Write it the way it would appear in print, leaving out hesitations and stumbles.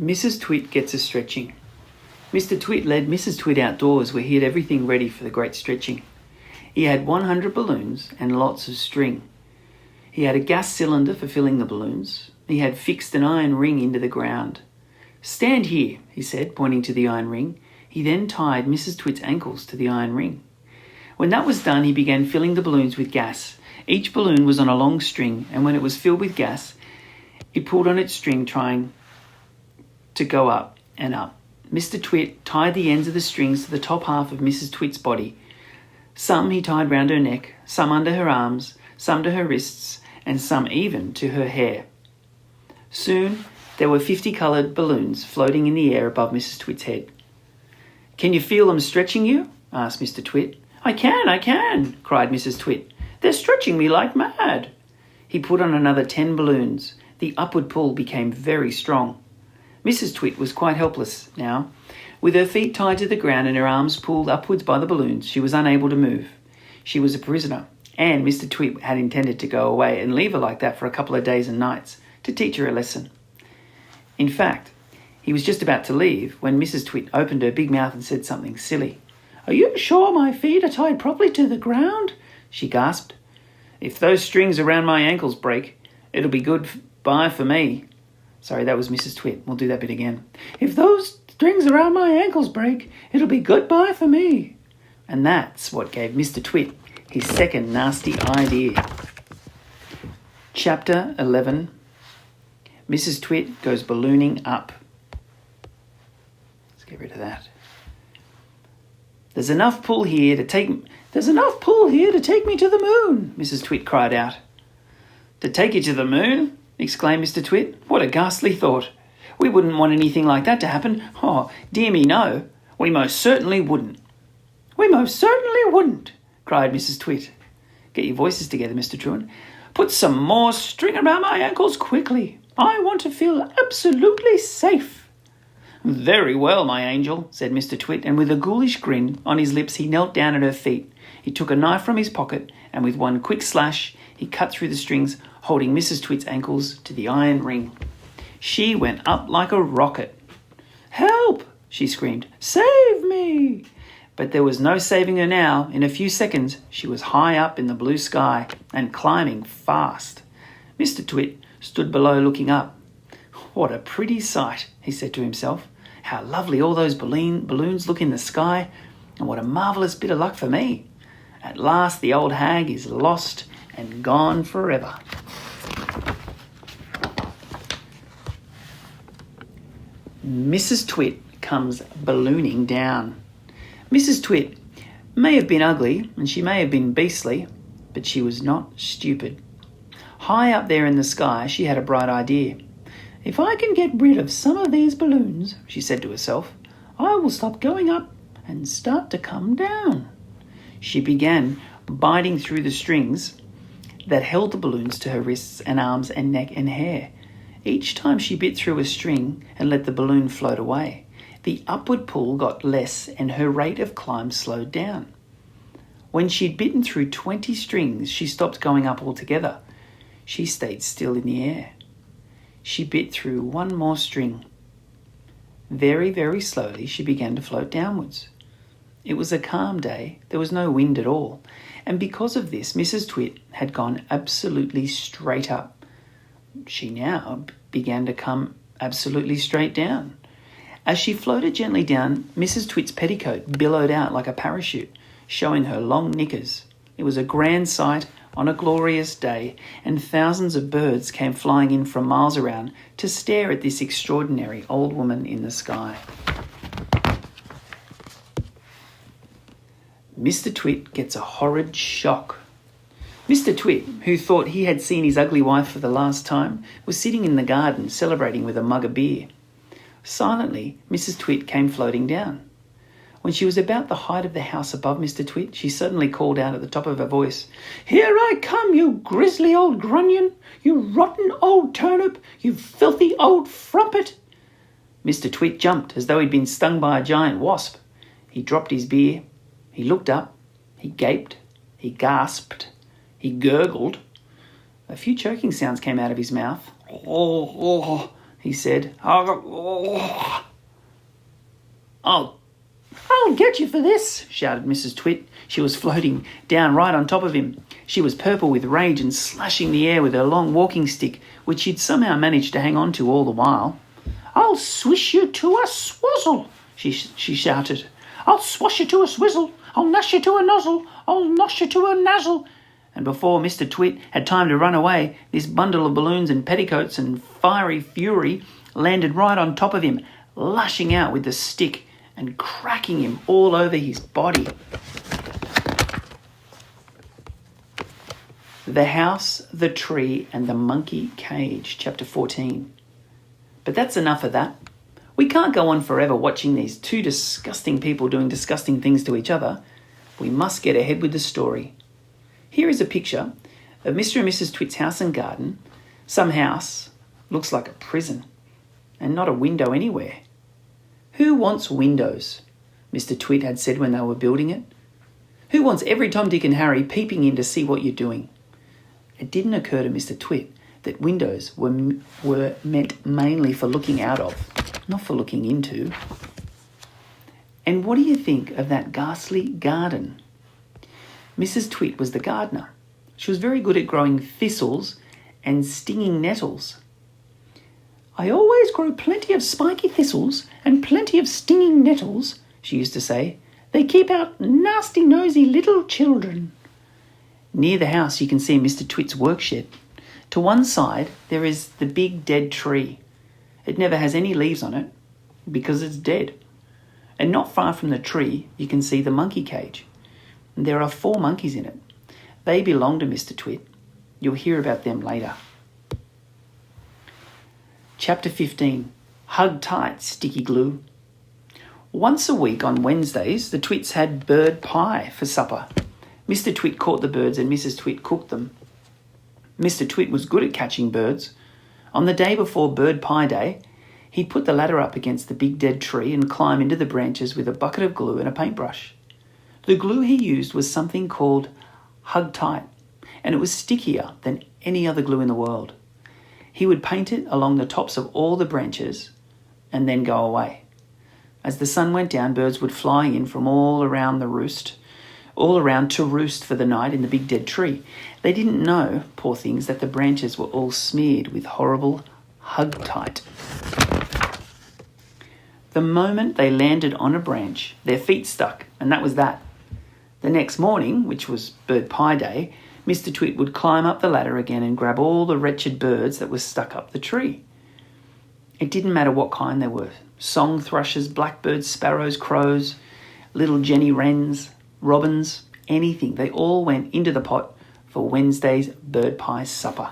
Mrs. Twit gets a stretching. Mr. Twit led Mrs. Twit outdoors where he had everything ready for the great stretching. He had 100 balloons and lots of string. He had a gas cylinder for filling the balloons. He had fixed an iron ring into the ground. "Stand here," he said, pointing to the iron ring. He then tied Mrs. Twit's ankles to the iron ring. When that was done, he began filling the balloons with gas. Each balloon was on a long string, and when it was filled with gas, it pulled on its string, trying to go up and up. Mr. Twit tied the ends of the strings to the top half of Mrs. Twit's body. Some he tied round her neck, some under her arms, some to her wrists, and some even to her hair. Soon there were 50 coloured balloons floating in the air above Mrs. Twit's head. "Can you feel them stretching you?" asked Mr. Twit. I can, cried Mrs. Twit. "They're stretching me like mad." He put on another 10 balloons. The upward pull became very strong. Mrs. Twit was quite helpless now. With her feet tied to the ground and her arms pulled upwards by the balloons, she was unable to move. She was a prisoner, and Mr. Twit had intended to go away and leave her like that for a couple of days and nights to teach her a lesson. In fact, he was just about to leave when Mrs. Twit opened her big mouth and said something silly. "Are you sure my feet are tied properly to the ground?" she gasped. "If those strings around my ankles break, it'll be goodbye for me." Sorry, that was Mrs. Twit. We'll do that bit again. "If those strings around my ankles break, it'll be goodbye for me." And that's what gave Mr. Twit his second nasty idea. Chapter 11. Mrs. Twit goes ballooning up. Let's get rid of that. There's enough pull here to take me to the moon," Mrs. Twit cried out. "To take you to the moon?" exclaimed Mr. Twit. "What a ghastly thought. We wouldn't want anything like that to happen. Oh, dear me, no. We most certainly wouldn't." "We most certainly wouldn't," cried Mrs. Twit. "Get your voices together, Mr. Truant. Put some more string around my ankles quickly. I want to feel absolutely safe." "Very well, my angel," said Mr. Twit, and with a ghoulish grin on his lips he knelt down at her feet. He took a knife from his pocket, and with one quick slash he cut through the strings, holding Mrs. Twit's ankles to the iron ring. She went up like a rocket. "Help!" she screamed. "Save me!" But there was no saving her now. In a few seconds she was high up in the blue sky and climbing fast. Mr. Twit stood below looking up. "What a pretty sight," he said to himself. "How lovely all those balloons look in the sky, and what a marvellous bit of luck for me. At last the old hag is lost and gone forever." Mrs. Twit comes ballooning down. Mrs. Twit may have been ugly and she may have been beastly, but she was not stupid. High up there in the sky she had a bright idea. "If I can get rid of some of these balloons," she said to herself, "I will stop going up and start to come down." She began biting through the strings that held the balloons to her wrists and arms and neck and hair. Each time she bit through a string and let the balloon float away, the upward pull got less and her rate of climb slowed down. When she'd bitten through 20 strings, she stopped going up altogether. She stayed still in the air. She bit through one more string. Very, very slowly she began to float downwards. It was a calm day. There was no wind at all. And because of this, Mrs. Twit had gone absolutely straight up. She now began to come absolutely straight down. As she floated gently down, Mrs. Twit's petticoat billowed out like a parachute, showing her long knickers. It was a grand sight on a glorious day, and thousands of birds came flying in from miles around to stare at this extraordinary old woman in the sky. Mr. Twit gets a horrid shock. Mr. Twit, who thought he had seen his ugly wife for the last time, was sitting in the garden celebrating with a mug of beer. Silently, Mrs. Twit came floating down. When she was about the height of the house above Mr. Twit, she suddenly called out at the top of her voice, "Here I come, you grisly old grunion, you rotten old turnip, you filthy old frumpet!" Mr. Twit jumped as though he'd been stung by a giant wasp. He dropped his beer. He looked up. He gaped. He gasped. He gurgled. A few choking sounds came out of his mouth. "Oh, oh," he said. I'll get you for this, shouted Mrs. Twit. She was floating down right on top of him. She was purple with rage and slashing the air with her long walking stick, which she'd somehow managed to hang on to all the while. I'll swish you to a swazzle, she shouted. I'll swash you to a swizzle. I'll nash you to a nozzle. I'll nosh you to a nazzle. And before Mr. Twit had time to run away, this bundle of balloons and petticoats and fiery fury landed right on top of him, lashing out with the stick and cracking him all over his body. The House, the Tree, and the Monkey Cage, Chapter 14. But that's enough of that. We can't go on forever watching these two disgusting people doing disgusting things to each other. We must get ahead with the story. Here is a picture of Mr. and Mrs. Twit's house and garden. Some house looks like a prison and not a window anywhere. Who wants windows? Mr. Twit had said when they were building it. Who wants every Tom, Dick and Harry peeping in to see what you're doing? It didn't occur to Mr. Twit that windows were meant mainly for looking out of, not for looking into. And what do you think of that ghastly garden? Mrs. Twit was the gardener. She was very good at growing thistles and stinging nettles. I always grow plenty of spiky thistles and plenty of stinging nettles, she used to say. They keep out nasty, nosy little children. Near the house you can see Mr. Twit's workshed. To one side there is the big dead tree. It never has any leaves on it because it's dead. And not far from the tree you can see the monkey cage. There are 4 monkeys in it. They belong to Mr. Twit. You'll hear about them later. Chapter 15. Hug tight, sticky glue. Once a week on Wednesdays, the Twits had bird pie for supper. Mr. Twit caught the birds and Mrs. Twit cooked them. Mr. Twit was good at catching birds. On the day before Bird Pie Day, he'd put the ladder up against the big dead tree and climb into the branches with a bucket of glue and a paintbrush. The glue he used was something called Hug Tight, and it was stickier than any other glue in the world. He would paint it along the tops of all the branches and then go away. As the sun went down, birds would fly in from all around to roost for the night in the big dead tree. They didn't know, poor things, that the branches were all smeared with horrible Hug Tight. The moment they landed on a branch, their feet stuck, and that was that. The next morning, which was Bird Pie Day, Mr. Twit would climb up the ladder again and grab all the wretched birds that were stuck up the tree. It didn't matter what kind they were. Song thrushes, blackbirds, sparrows, crows, little Jenny wrens, robins, anything. They all went into the pot for Wednesday's bird pie supper.